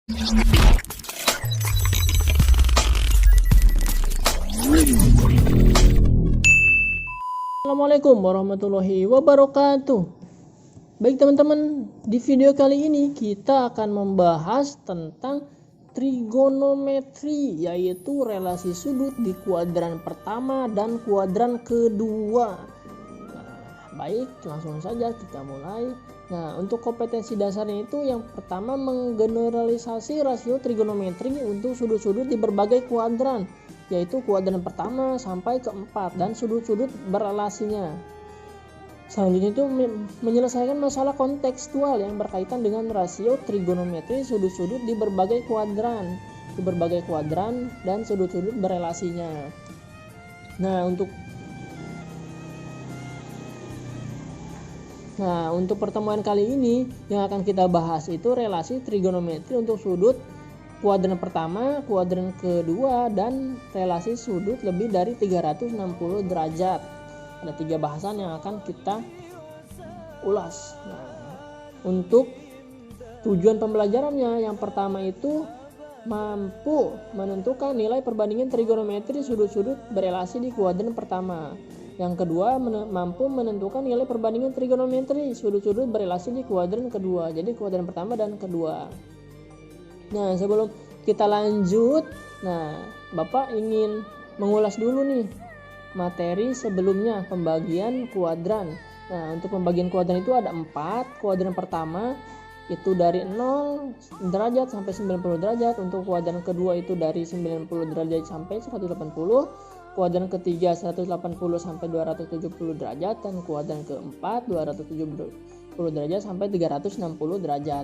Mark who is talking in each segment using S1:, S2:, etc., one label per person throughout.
S1: Assalamualaikum warahmatullahi wabarakatuh. Baik teman-teman, di video kali ini kita akan membahas tentang trigonometri, yaitu relasi sudut di kuadran pertama dan kuadran kedua. Baik, langsung saja kita mulai. Nah, untuk kompetensi dasarnya itu yang pertama menggeneralisasi rasio trigonometri untuk sudut-sudut di berbagai kuadran, yaitu kuadran pertama sampai keempat dan sudut-sudut berrelasinya. Selanjutnya itu menyelesaikan masalah kontekstual yang berkaitan dengan rasio trigonometri sudut-sudut di berbagai kuadran dan sudut-sudut berrelasinya. Nah, untuk pertemuan kali ini yang akan kita bahas itu relasi trigonometri untuk sudut kuadran pertama, kuadran kedua, dan relasi sudut lebih dari 360 derajat. Ada 3 bahasan yang akan kita ulas. Nah, untuk tujuan pembelajarannya, yang pertama itu mampu menentukan nilai perbandingan trigonometri sudut-sudut berrelasi di kuadran pertama. Yang kedua, mampu menentukan nilai perbandingan trigonometri sudut-sudut berrelasi di kuadran kedua. Jadi kuadran pertama dan kedua. Nah, sebelum kita lanjut, Bapak ingin mengulas dulu nih materi sebelumnya, pembagian kuadran. Nah, untuk pembagian kuadran itu ada 4. Kuadran pertama itu dari 0 derajat sampai 90 derajat. Untuk kuadran kedua itu dari 90 derajat sampai 180. Kuadran ketiga 180 sampai 270 derajat, dan kuadran keempat 270 derajat sampai 360 derajat.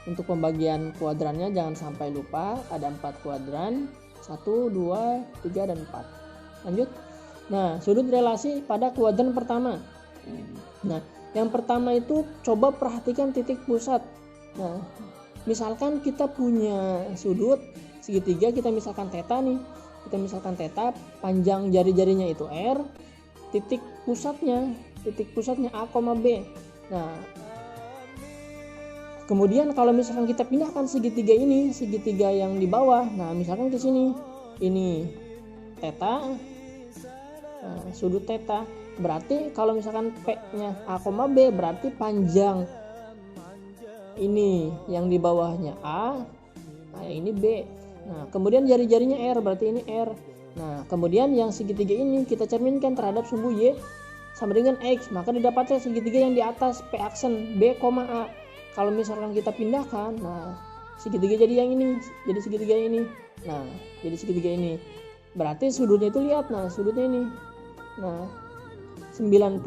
S1: Untuk pembagian kuadrannya jangan sampai lupa, ada 4 kuadran, 1, 2, 3, dan 4. Lanjut. Nah, sudut relasi pada kuadran pertama. Nah, yang pertama itu coba perhatikan titik pusat. Nah, misalkan kita punya sudut segitiga, kita misalkan theta nih. Kita misalkan theta, panjang jari-jarinya itu R, titik pusatnya A, B. Nah, kemudian kalau misalkan kita pindahkan segitiga yang di bawah, nah misalkan ke sini, ini theta, sudut theta, berarti kalau misalkan P-nya A, B, berarti panjang ini yang di bawahnya A, nah ini B. Nah, kemudian jari-jarinya R, berarti ini R. Nah, kemudian yang segitiga ini kita cerminkan terhadap sumbu Y sama dengan X, maka didapatnya segitiga yang di atas P aksen B, A. Kalau misalkan kita pindahkan, nah segitiga jadi yang ini, jadi segitiga ini. Nah, jadi segitiga ini. Berarti sudutnya itu lihat, nah sudutnya ini. Nah, 90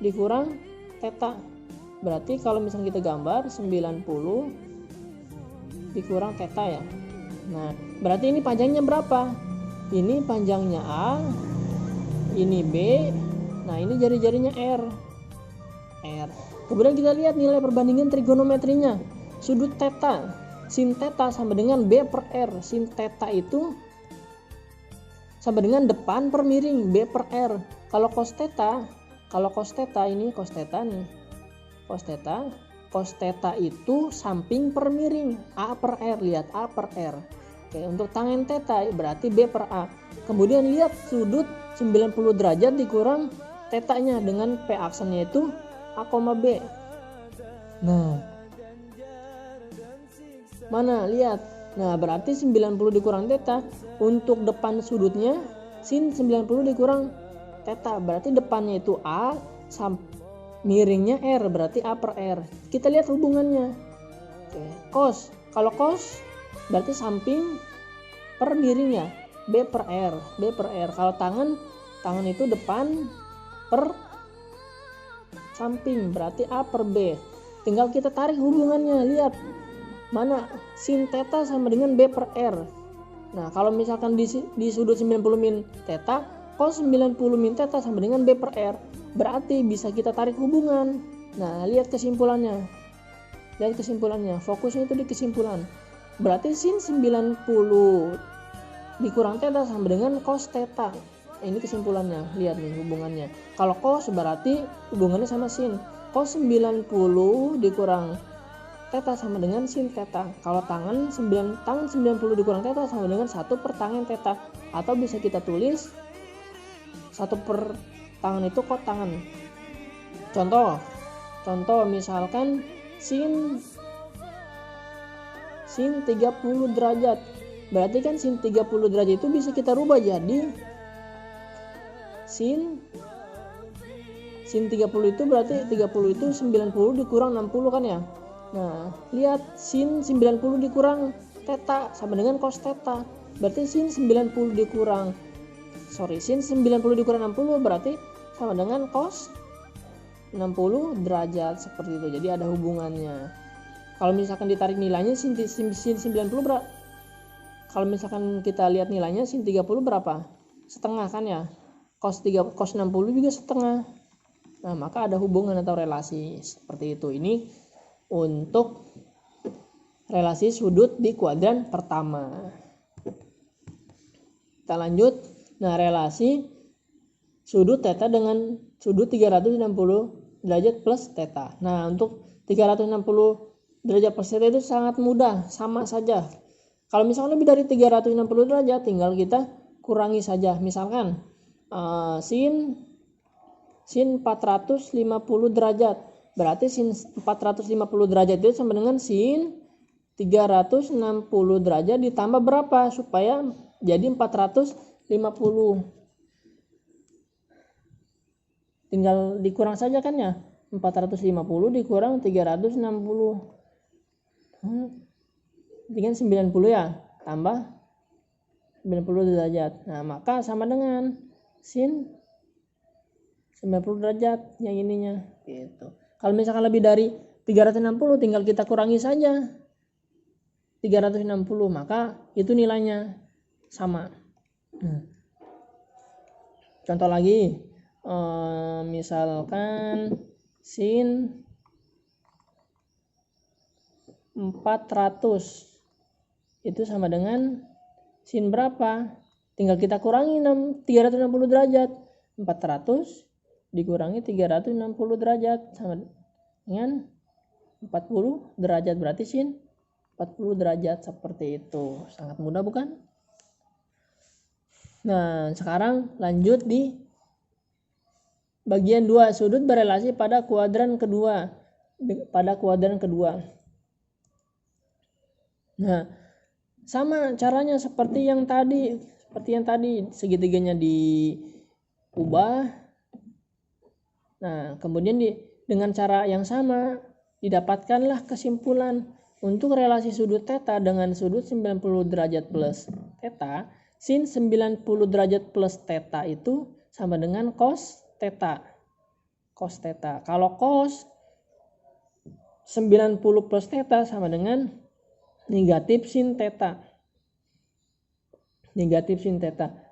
S1: dikurang theta. Berarti kalau misalkan kita gambar 90 dikurang theta ya. Nah, berarti ini panjangnya berapa? Ini panjangnya A, ini B, nah ini jari-jarinya R. Kemudian kita lihat nilai perbandingan trigonometrinya. Sudut theta, sin theta sama dengan B per R. Sin theta itu sama dengan depan per miring B per R. Kalau cos theta ini cos theta nih. Cos theta itu samping per miring A per R, lihat A per R. Oke, untuk tangen theta berarti B per A. Kemudian lihat sudut 90 derajat dikurang theta-nya dengan P aksennya itu A, B. Nah, mana lihat. Nah, berarti 90 dikurang theta, untuk depan sudutnya sin 90 dikurang theta, berarti depannya itu A, miringnya R, berarti A per R. Kita lihat hubungannya. Oke. Cos, kalau cos berarti samping per miringnya B per R. Kalau tangan itu depan per samping, berarti A per B. Tinggal kita tarik hubungannya, lihat mana sin theta sama dengan B per R. Nah, kalau misalkan di sudut 90 min theta, cos 90 min theta sama dengan B per R. Berarti bisa kita tarik hubungan. Nah, lihat kesimpulannya. Fokusnya itu di kesimpulan. Berarti sin 90 dikurang theta sama dengan cos theta. Ini kesimpulannya. Lihat nih hubungannya. Kalau cos berarti hubungannya sama sin. Cos 90 dikurang theta sama dengan sin theta. Kalau tangan 90 dikurang theta sama dengan 1 per tangen theta. Atau bisa kita tulis 1 per tangan itu kot tangan. Contoh misalkan sin 30 derajat. Berarti kan sin 30 derajat itu bisa kita rubah jadi sin 30 itu berarti 30 itu 90 dikurang 60 kan ya. Nah, lihat sin 90 dikurang theta sama dengan cos theta. Berarti sin 90 dikurang 60 berarti sama dengan cos 60 derajat seperti itu. Jadi ada hubungannya. Kalau misalkan ditarik nilainya sin 90 berapa? Kalau misalkan kita lihat nilainya sin 30 berapa? Setengah kan ya. Cos 60 juga setengah. Nah, maka ada hubungan atau relasi seperti itu. Ini untuk relasi sudut di kuadran pertama. Kita lanjut. Nah, relasi sudut theta dengan sudut 360 derajat plus theta. Nah, untuk 360 derajat plus theta itu sangat mudah, sama saja. Kalau misalkan lebih dari 360 derajat, tinggal kita kurangi saja. Misalkan sin 450 derajat. Berarti sin 450 derajat itu sama dengan sin 360 derajat ditambah berapa supaya jadi 450. Tinggal dikurang saja kan ya. 450 dikurang 360. Dengan 90 ya, tambah 90 derajat. Nah, maka sama dengan sin 90 derajat yang ininya gitu. Kalau misalkan lebih dari 360 tinggal kita kurangi saja 360, maka itu nilainya sama. Contoh lagi, misalkan sin 400 itu sama dengan sin berapa? Tinggal kita kurangi 360 derajat. 400 dikurangi 360 derajat sama dengan 40 derajat, berarti sin 40 derajat seperti itu. Sangat mudah bukan? Nah, sekarang lanjut di bagian 2, sudut berelasi pada kuadran kedua. Nah, sama caranya seperti yang tadi, segitiganya diubah. Nah, kemudian dengan cara yang sama didapatkanlah kesimpulan untuk relasi sudut theta dengan sudut 90 derajat plus theta. Sin 90 derajat plus theta itu sama dengan cos theta. Kalau cos 90 plus theta sama dengan negatif sin theta.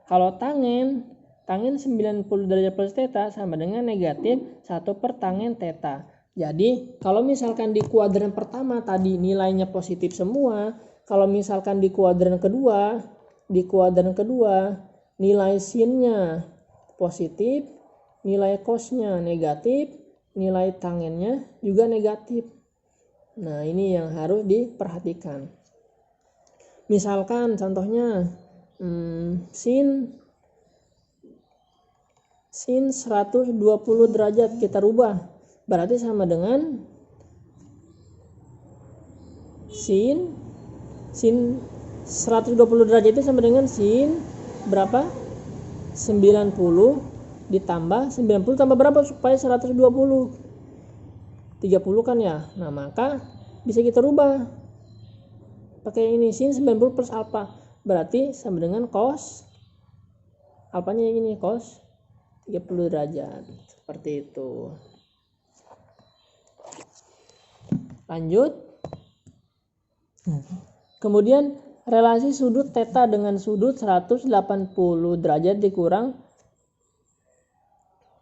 S1: Kalau tangen 90 derajat plus theta sama dengan negatif 1 per tangen theta. Jadi kalau misalkan di kuadran pertama tadi nilainya positif semua, kalau misalkan di kuadran kedua nilai sinnya positif, nilai cosnya negatif, nilai tangennya juga negatif. Nah, ini yang harus diperhatikan. Misalkan contohnya sin 120 derajat kita rubah, berarti sama dengan sin 120 derajat itu sama dengan sin berapa? 90 ditambah 90 tambah berapa supaya 120? 30 kan ya. Nah, maka bisa kita rubah pakai ini, sin 90 plus alfa, berarti sama dengan cos alfanya yang ini, cos 30 derajat seperti itu. Lanjut. Kemudian relasi sudut theta dengan sudut 180 derajat dikurang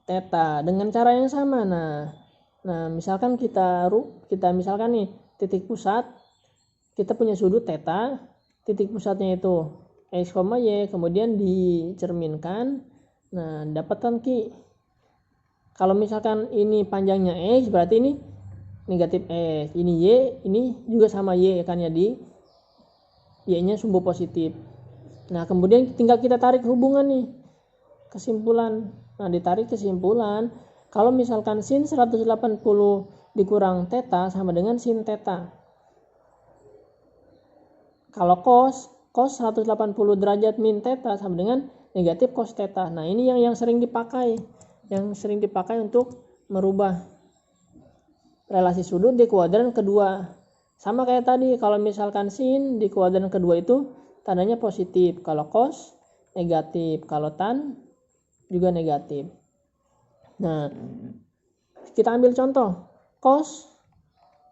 S1: theta dengan cara yang sama. Nah, misalkan kita misalkan nih titik pusat, kita punya sudut theta, titik pusatnya itu x, y, kemudian dicerminkan. Nah, dapatkan Ki. Kalau misalkan ini panjangnya x, berarti ini negatif ini Y, ini juga sama Y kan ya, di Y-nya sumbu positif. Nah, kemudian tinggal kita tarik hubungan nih, kesimpulan. Nah, ditarik kesimpulan, kalau misalkan sin 180 dikurang theta sama dengan sin theta. Kalau cos 180 derajat min theta sama dengan negatif cos theta. Nah, ini yang sering dipakai. Yang sering dipakai untuk merubah relasi sudut di kuadran kedua. Sama kayak tadi, kalau misalkan sin di kuadran kedua itu tandanya positif, kalau cos negatif, kalau tan juga negatif. Nah, kita ambil contoh cos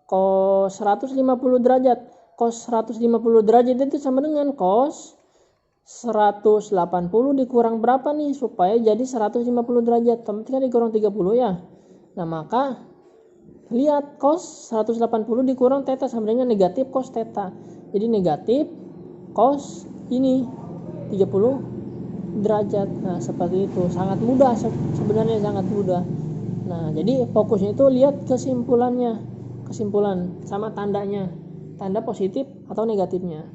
S1: 150 derajat. Cos 150 derajat itu sama dengan cos 180 dikurang berapa nih supaya jadi 150 derajat. Berarti kan dikurang 30 ya. Nah, maka lihat cos 180 dikurang theta sama dengan negatif cos theta. Jadi negatif cos ini 30 derajat. Nah, seperti itu. Sangat mudah sebenarnya, sangat mudah. Nah, jadi fokusnya itu lihat kesimpulannya. Kesimpulan sama tandanya. Tanda positif atau negatifnya.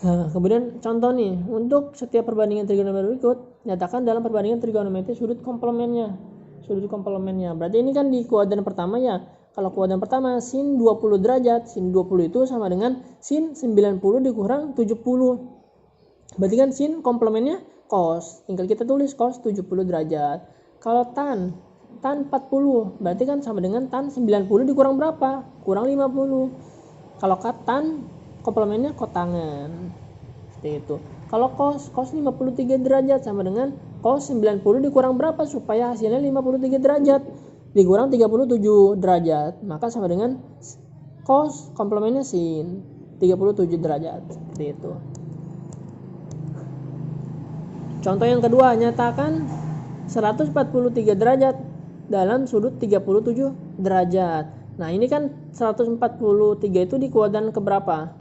S1: Nah, kemudian contoh nih, untuk setiap perbandingan trigonometri berikut, nyatakan dalam perbandingan trigonometri sudut komplemennya. Sudut komplemennya. Berarti ini kan di kuadran pertama ya. Kalau kuadran pertama sin 20 derajat, sin 20 itu sama dengan sin 90 dikurang 70. Berarti kan sin komplemennya cos. Tinggal kita tulis cos 70 derajat. Kalau tan 40, berarti kan sama dengan tan 90 dikurang berapa? Kurang 50. Kalau tan komplemennya kotangan. Seperti itu. Kalau cos 53 derajat sama dengan cos 90 dikurang berapa supaya hasilnya 53 derajat? Dikurang 37 derajat. Maka sama dengan cos komplemennya sin 37 derajat. Seperti itu. Contoh yang kedua, nyatakan 143 derajat dalam sudut 37 derajat. Nah, ini kan 143 itu di kuadran keberapa?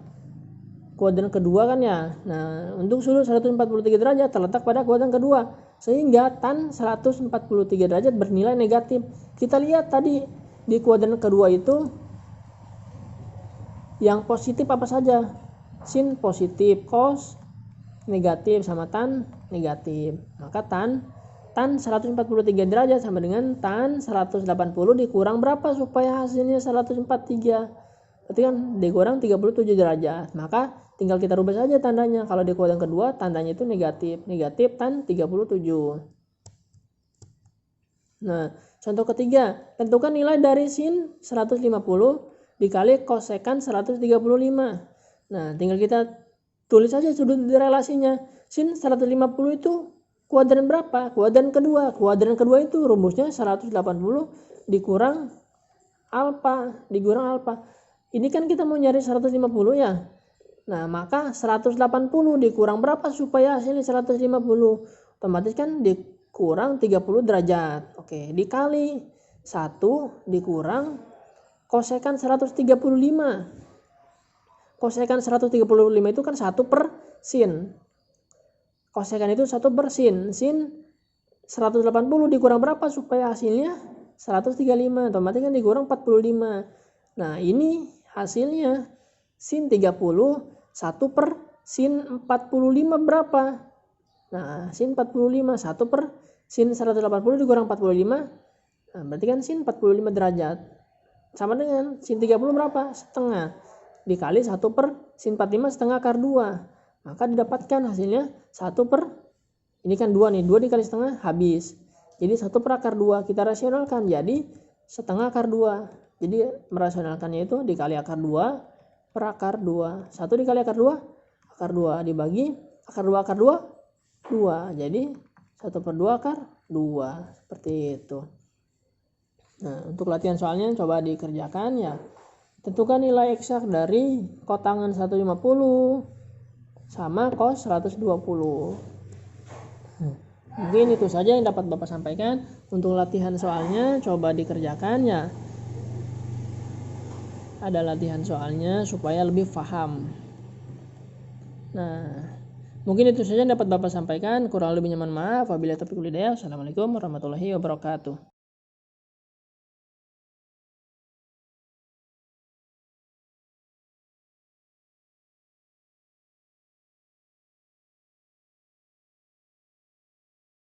S1: Kuadran kedua kan ya. Nah, untuk sudut 143 derajat terletak pada kuadran kedua, sehingga tan 143 derajat bernilai negatif. Kita lihat tadi di kuadran kedua itu yang positif apa saja? Sin positif, cos negatif, sama tan negatif. Maka tan 143 derajat sama dengan tan 180 dikurang berapa supaya hasilnya 143. Berarti kan dikurang 37 derajat. Maka tinggal kita rubah saja tandanya. Kalau di kuadran kedua tandanya itu negatif. Negatif tan 37. Nah, contoh ketiga, tentukan nilai dari sin 150 dikali kosekan 135. Nah, tinggal kita tulis saja sudut relasinya. Sin 150 itu kuadran berapa? Kuadran kedua. Kuadran kedua itu rumusnya 180 dikurang alfa. Ini kan kita mau nyari 150 ya. Nah, maka 180 dikurang berapa supaya hasilnya 150? Otomatis kan dikurang 30 derajat. Oke, dikali 1 dikurang kosekan 135. Kosekan 135 itu kan 1 per sin. Kosekan itu 1 per sin. Sin 180 dikurang berapa supaya hasilnya 135. Otomatis kan dikurang 45. Nah, ini hasilnya sin 30 1 per sin 45 berapa? Nah, sin 45 1 per sin 180 dikurang 45. Nah, berarti kan sin 45 derajat. Sama dengan sin 30 berapa? Setengah. Dikali 1 per sin 45 setengah akar 2. Maka didapatkan hasilnya 1 per, ini kan 2 nih, 2 dikali setengah habis. Jadi 1 per akar 2, kita rasionalkan jadi setengah akar 2. Jadi merasionalkannya itu dikali akar 2 per akar 2. 1 dikali akar 2, akar 2 dibagi akar 2 akar 2, 2. Jadi 1 per 2 akar 2. Seperti itu. Nah, untuk latihan soalnya coba dikerjakan ya. Tentukan nilai eksak dari kotangan 150 sama cos 120. Mungkin itu saja yang dapat Bapak sampaikan. Untuk latihan soalnya coba dikerjakan ya. Ada latihan soalnya supaya lebih paham. Nah, mungkin itu saja yang dapat Bapak sampaikan. Kurang lebihnya mohon maaf. Wabillahi taufiq wal hidayah. Assalamualaikum warahmatullahi wabarakatuh.